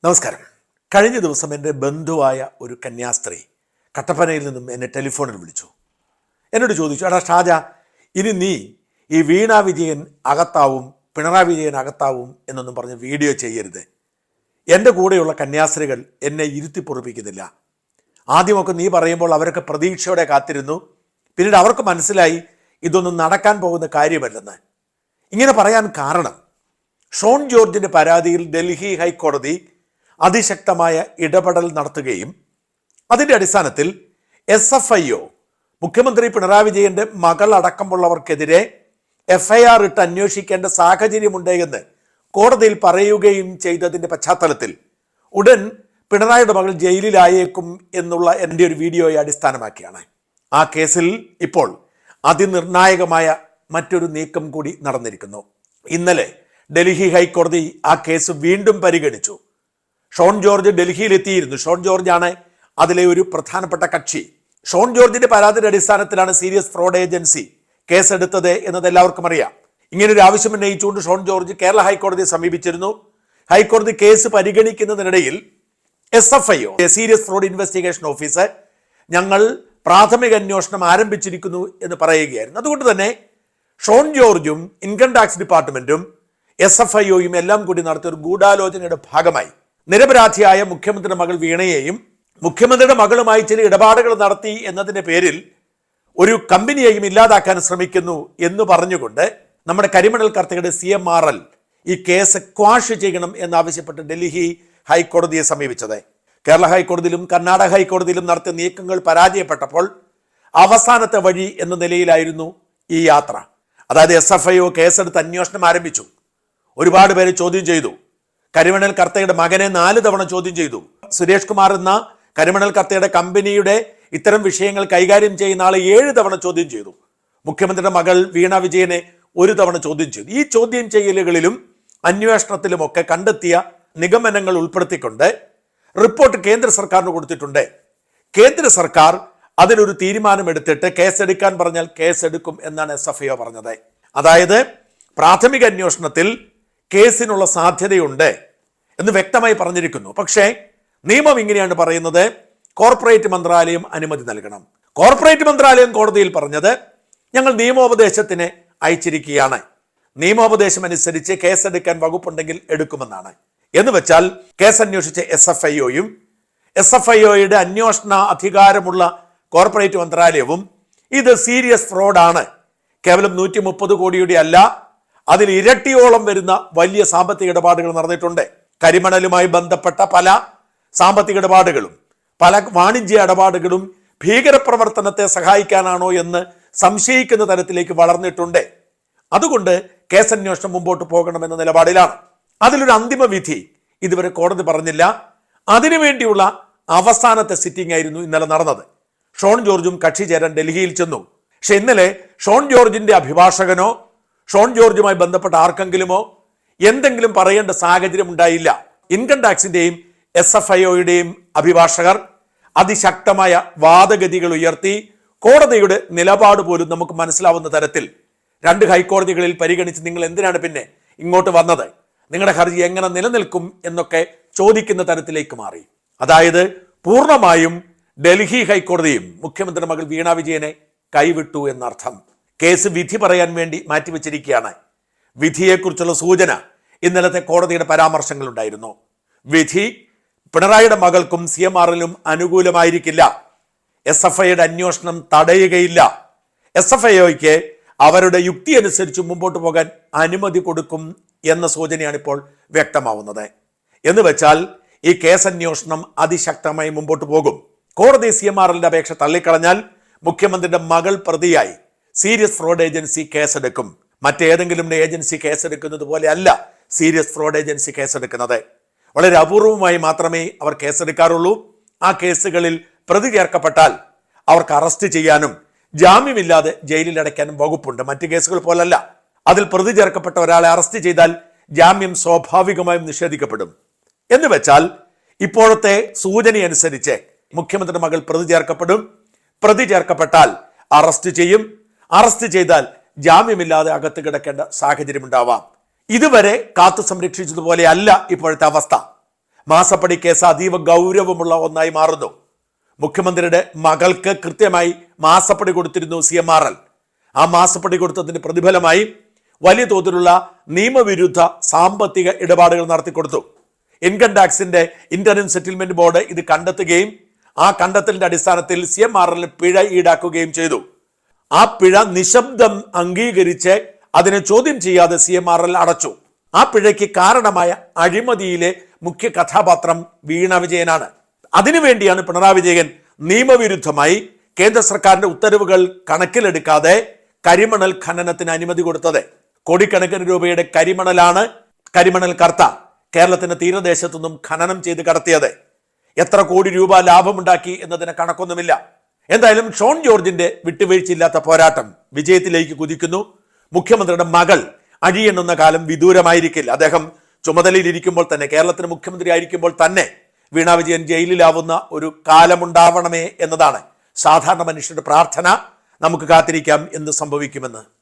നമസ്കാരം. കഴിഞ്ഞ ദിവസം എൻ്റെ ബന്ധുവായ ഒരു കന്യാസ്ത്രീ കട്ടപ്പനയിൽ നിന്നും എന്നെ ടെലിഫോണിൽ വിളിച്ചു. എന്നോട് ചോദിച്ചു, എടാ ഷാജ, ഇനി നീ ഈ വീണ വിജയൻ അകത്താവും പിണറായി വിജയൻ അകത്താവും എന്നൊന്നും പറഞ്ഞ് വീഡിയോ ചെയ്യരുത്. എൻ്റെ കൂടെയുള്ള കന്യാസ്ത്രീകൾ എന്നെ ഇരുത്തി പൊറുപ്പിക്കുന്നില്ല. ആദ്യമൊക്കെ നീ പറയുമ്പോൾ അവരൊക്കെ പ്രതീക്ഷയോടെ കാത്തിരുന്നു. പിന്നീട് അവർക്ക് മനസ്സിലായി ഇതൊന്നും നടക്കാൻ പോകുന്ന കാര്യമല്ലെന്ന്. ഇങ്ങനെ പറയാൻ കാരണം, ഷോൺ ജോർജിൻ്റെ പരാതിയിൽ ഡൽഹി ഹൈക്കോടതി അതിശക്തമായ ഇടപെടൽ നടത്തുകയും അതിൻ്റെ അടിസ്ഥാനത്തിൽ SFIO മുഖ്യമന്ത്രി പിണറായി വിജയൻ്റെ മകൾ അടക്കമുള്ളവർക്കെതിരെ FIR ഇട്ട് അന്വേഷിക്കേണ്ട സാഹചര്യമുണ്ട് എന്ന് കോടതിയിൽ പറയുകയും ചെയ്തതിൻ്റെ പശ്ചാത്തലത്തിൽ ഉടൻ പിണറായിയുടെ മകൾ ജയിലിലായേക്കും എന്നുള്ള എൻ്റെ ഒരു വീഡിയോയെ അടിസ്ഥാനമാക്കിയാണ് ആ കേസിൽ ഇപ്പോൾ അതിനിർണായകമായ മറ്റൊരു നീക്കം കൂടി നടന്നിരിക്കുന്നു. ഇന്നലെ ഡൽഹി ഹൈക്കോടതി ആ കേസ് വീണ്ടും പരിഗണിച്ചു. ഷോൺ ജോർജ് ഡൽഹിയിലെത്തിയിരുന്നു. ഷോൺ ജോർജാണ് അതിലെ ഒരു പ്രധാനപ്പെട്ട കക്ഷി. ഷോൺ ജോർജിന്റെ പരാതിയുടെ അടിസ്ഥാനത്തിലാണ് സീരിയസ് ഫ്രോഡ് ഏജൻസി കേസെടുത്തത് എന്നത് എല്ലാവർക്കും അറിയാം. ഇങ്ങനൊരു ആവശ്യം ഉന്നയിച്ചുകൊണ്ട് ഷോൺ ജോർജ് കേരള ഹൈക്കോടതിയെ സമീപിച്ചിരുന്നു. ഹൈക്കോടതി കേസ് പരിഗണിക്കുന്നതിനിടയിൽ SFIO serious fraud investigation officer ഞങ്ങൾ പ്രാഥമിക അന്വേഷണം ആരംഭിച്ചിരിക്കുന്നു എന്ന് പറയുകയായിരുന്നു. അതുകൊണ്ട് തന്നെ ഷോൺ ജോർജും ഇൻകം ടാക്സ് ഡിപ്പാർട്ട്മെന്റും SFIOയും എല്ലാം കൂടി നടത്തിയ ഒരു ഗൂഢാലോചനയുടെ ഭാഗമായി നിരപരാധിയായ മുഖ്യമന്ത്രിയുടെ മകൾ വീണയെയും മുഖ്യമന്ത്രിയുടെ മകളുമായി ചില ഇടപാടുകൾ നടത്തി എന്നതിൻ്റെ പേരിൽ ഒരു കമ്പനിയെയും ഇല്ലാതാക്കാൻ ശ്രമിക്കുന്നു എന്ന് പറഞ്ഞുകൊണ്ട് നമ്മുടെ കരിമണൽ കർത്തകയുടെ CMRL ഈ കേസ് ക്വാഷ് ചെയ്യണം എന്നാവശ്യപ്പെട്ട് ഡൽഹി ഹൈക്കോടതിയെ സമീപിച്ചത്. കേരള ഹൈക്കോടതിയിലും കർണാടക ഹൈക്കോടതിയിലും നടത്തിയ നീക്കങ്ങൾ പരാജയപ്പെട്ടപ്പോൾ അവസാനത്തെ വഴി എന്ന നിലയിലായിരുന്നു ഈ യാത്ര. അതായത് SFIO കേസെടുത്ത് അന്വേഷണം ആരംഭിച്ചു. ഒരുപാട് പേര് ചോദ്യം ചെയ്തു. കരിമണൽ കർത്തയുടെ മകനെ 4 തവണ ചോദ്യം ചെയ്തു. സുരേഷ് കുമാർ എന്ന കരിമണൽ കർത്തയുടെ കമ്പനിയുടെ ഇത്തരം വിഷയങ്ങൾ കൈകാര്യം ചെയ്യുന്ന ആളെ 7 തവണ ചോദ്യം ചെയ്തു. മുഖ്യമന്ത്രിയുടെ മകൾ വീണ വിജയനെ 1 തവണ ചോദ്യം ചെയ്തു. ഈ ചോദ്യം ചെയ്യലുകളിലും അന്വേഷണത്തിലുമൊക്കെ കണ്ടെത്തിയ നിഗമനങ്ങൾ ഉൾപ്പെടുത്തിക്കൊണ്ട് റിപ്പോർട്ട് കേന്ദ്ര സർക്കാരിന് കൊടുത്തിട്ടുണ്ട്. കേന്ദ്ര സർക്കാർ അതിലൊരു തീരുമാനമെടുത്തിട്ട് കേസെടുക്കാൻ പറഞ്ഞാൽ കേസെടുക്കും എന്നാണ് SFIO പറഞ്ഞത്. അതായത് പ്രാഥമിക അന്വേഷണത്തിൽ കേസിനുള്ള സാധ്യതയുണ്ട് എന്ന് വ്യക്തമായി പറഞ്ഞിരിക്കുന്നു. പക്ഷേ നിയമം ഇങ്ങനെയാണ് പറയുന്നത്, കോർപ്പറേറ്റ് മന്ത്രാലയം അനുമതി നൽകണം. കോർപ്പറേറ്റ് മന്ത്രാലയം കോടതിയിൽ പറഞ്ഞത് ഞങ്ങൾ നിയമോപദേശത്തിന് അയച്ചിരിക്കുകയാണ്, നിയമോപദേശം അനുസരിച്ച് കേസെടുക്കാൻ വകുപ്പുണ്ടെങ്കിൽ എടുക്കുമെന്നാണ്. എന്ന് വെച്ചാൽ കേസ് അന്വേഷിച്ച SFIOയും SFIOയുടെ അന്വേഷണ അധികാരമുള്ള കോർപ്പറേറ്റ് മന്ത്രാലയവും ഇത് സീരിയസ് ഫ്രോഡാണ്, കേവലം 130 കോടിയുടെ അല്ല, അതിൽ ഇരട്ടിയോളം വരുന്ന വലിയ സാമ്പത്തിക ഇടപാടുകൾ നടന്നിട്ടുണ്ട്. കരിമണലുമായി ബന്ധപ്പെട്ട പല സാമ്പത്തിക ഇടപാടുകളും പല വാണിജ്യ ഇടപാടുകളും ഭീകരപ്രവർത്തനത്തെ സഹായിക്കാനാണോ എന്ന് സംശയിക്കുന്ന തരത്തിലേക്ക് വളർന്നിട്ടുണ്ട്. അതുകൊണ്ട് കേസന്വേഷണം മുമ്പോട്ട് പോകണമെന്ന നിലപാടിലാണ്. അതിലൊരു അന്തിമ വിധി ഇതുവരെ കോടതി പറഞ്ഞില്ല. അതിനുവേണ്ടിയുള്ള അവസാനത്തെ സിറ്റിംഗ് ആയിരുന്നു ഇന്നലെ നടന്നത്. ഷോൺ ജോർജും കക്ഷി ചേരാൻ ഡൽഹിയിൽ ചെന്നു. പക്ഷെ ഇന്നലെ ഷോൺ ജോർജിന്റെ അഭിഭാഷകനോ ഷോൺ ജോർജുമായി ബന്ധപ്പെട്ട ആർക്കെങ്കിലുമോ എന്തെങ്കിലും പറയേണ്ട സാഹചര്യം ഉണ്ടായില്ല. ഇൻകം ടാക്സിന്റെയും SFIOയുടെയും അഭിഭാഷകർ അതിശക്തമായ വാദഗതികൾ ഉയർത്തി കോടതിയുടെ നിലപാട് പോലും നമുക്ക് മനസ്സിലാവുന്ന തരത്തിൽ 2 ഹൈക്കോടതികളിൽ പരിഗണിച്ച് നിങ്ങൾ എന്തിനാണ് പിന്നെ ഇങ്ങോട്ട് വന്നത്, നിങ്ങളുടെ ഹർജി എങ്ങനെ നിലനിൽക്കും എന്നൊക്കെ ചോദിക്കുന്ന തരത്തിലേക്ക് മാറി. അതായത് പൂർണ്ണമായും ഡൽഹി ഹൈക്കോടതിയും മുഖ്യമന്ത്രിയുടെ മകൾ വീണ വിജയനെ കൈവിട്ടു എന്നർത്ഥം. കേസ് വിധി പറയാൻ വേണ്ടി മാറ്റിവെച്ചിരിക്കുകയാണ്. വിധിയെക്കുറിച്ചുള്ള സൂചന ഇന്നലത്തെ കോടതിയുടെ പരാമർശങ്ങളുണ്ടായിരുന്നു. വിധി പിണറായിയുടെ മകൾക്കും CMRLനും അനുകൂലമായിരിക്കില്ല. SFIയുടെ അന്വേഷണം തടയുകയില്ല. SFIOയ്ക്ക് അവരുടെ യുക്തി അനുസരിച്ച് മുമ്പോട്ട് പോകാൻ അനുമതി കൊടുക്കും എന്ന സൂചനയാണ് ഇപ്പോൾ വ്യക്തമാവുന്നത്. എന്ന് വെച്ചാൽ ഈ കേസന്വേഷണം അതിശക്തമായി മുമ്പോട്ട് പോകും. കോടതി CMRLന്റെ അപേക്ഷ തള്ളിക്കളഞ്ഞാൽ മുഖ്യമന്ത്രിയുടെ മകൾ പ്രതിയായി സീരിയസ് ഫ്രോഡ് ഏജൻസി കേസെടുക്കും. മറ്റേതെങ്കിലും ഏജൻസി കേസെടുക്കുന്നത് പോലെ അല്ല സീരിയസ് ഫ്രോഡ് ഏജൻസി കേസെടുക്കുന്നത്. വളരെ അപൂർവമായി മാത്രമേ അവർ കേസെടുക്കാറുള്ളൂ. ആ കേസുകളിൽ പ്രതി ചേർക്കപ്പെട്ടാൽ അവർക്ക് അറസ്റ്റ് ചെയ്യാനും ജാമ്യമില്ലാതെ ജയിലിൽ അടയ്ക്കാനും വകുപ്പുണ്ട്. മറ്റു കേസുകൾ പോലല്ല. അതിൽ പ്രതി ചേർക്കപ്പെട്ട ഒരാളെ അറസ്റ്റ് ചെയ്താൽ ജാമ്യം സ്വാഭാവികമായും നിഷേധിക്കപ്പെടും. എന്ന് വെച്ചാൽ ഇപ്പോഴത്തെ സൂചനയനുസരിച്ച് മുഖ്യമന്ത്രിയുടെ മകൾ പ്രതി ചേർക്കപ്പെടും. പ്രതി ചേർക്കപ്പെട്ടാൽ അറസ്റ്റ് ചെയ്യും. അറസ്റ്റ് ചെയ്താൽ ജാമ്യമില്ലാതെ അകത്ത് കിടക്കേണ്ട സാഹചര്യം ഉണ്ടാവാം. ഇതുവരെ കാത്തു സംരക്ഷിച്ചതുപോലെ അല്ല ഇപ്പോഴത്തെ അവസ്ഥ. മാസപ്പടി കേസ് അതീവ ഗൗരവമുള്ള ഒന്നായി മാറുന്നു. മുഖ്യമന്ത്രിയുടെ മകൾക്ക് കൃത്യമായി മാസപ്പടി കൊടുത്തിരുന്നു CMRL. ആ മാസപ്പടി കൊടുത്തതിന് പ്രതിഫലമായി വലിയ തോതിലുള്ള നിയമവിരുദ്ധ സാമ്പത്തിക ഇടപാടുകൾ നടത്തിക്കൊടുത്തു. ഇൻകം ടാക്സിന്റെ ഇന്ററിം സെറ്റിൽമെന്റ് ബോർഡ് ഇത് കണ്ടെത്തുകയും ആ കണ്ടെത്തലിന്റെ അടിസ്ഥാനത്തിൽ CMRL പിഴ ഈടാക്കുകയും ചെയ്തു. ആ പിഴ നിശബ്ദം അംഗീകരിച്ച് അതിനെ ചോദ്യം ചെയ്യാതെ CMRL അടച്ചു. ആ പിഴയ്ക്ക് കാരണമായ അഴിമതിയിലെ മുഖ്യ കഥാപാത്രം വീണ വിജയനാണ്. അതിനുവേണ്ടിയാണ് പിണറായി വിജയൻ നിയമവിരുദ്ധമായി കേന്ദ്ര സർക്കാരിന്റെ ഉത്തരവുകൾ കണക്കിലെടുക്കാതെ കരിമണൽ ഖനനത്തിന് അനുമതി കൊടുത്തത്. കോടിക്കണക്കിന് രൂപയുടെ കരിമണൽ കർത്ത കേരളത്തിന്റെ തീരദേശത്തു നിന്നും ഖനനം ചെയ്ത് കടത്തിയത്. എത്ര കോടി രൂപ ലാഭമുണ്ടാക്കി എന്നതിന് കണക്കൊന്നുമില്ല. എന്തായാലും ഷോൺ ജോർജിന്റെ വിട്ടുവീഴ്ചയില്ലാത്ത പോരാട്ടം വിജയത്തിലേക്ക് കുതിക്കുന്നു. മുഖ്യമന്ത്രിയുടെ മകൾ അഴിയെണ്ണുന്ന കാലം വിദൂരമായിരിക്കില്ല. അദ്ദേഹം ചുമതലയിലിരിക്കുമ്പോൾ തന്നെ, കേരളത്തിന് മുഖ്യമന്ത്രി ആയിരിക്കുമ്പോൾ തന്നെ വീണ വിജയൻ ജയിലിലാവുന്ന ഒരു കാലമുണ്ടാവണമേ എന്നതാണ് സാധാരണ മനുഷ്യരുടെ പ്രാർത്ഥന. നമുക്ക് കാത്തിരിക്കാം എന്ത് സംഭവിക്കുമെന്ന്.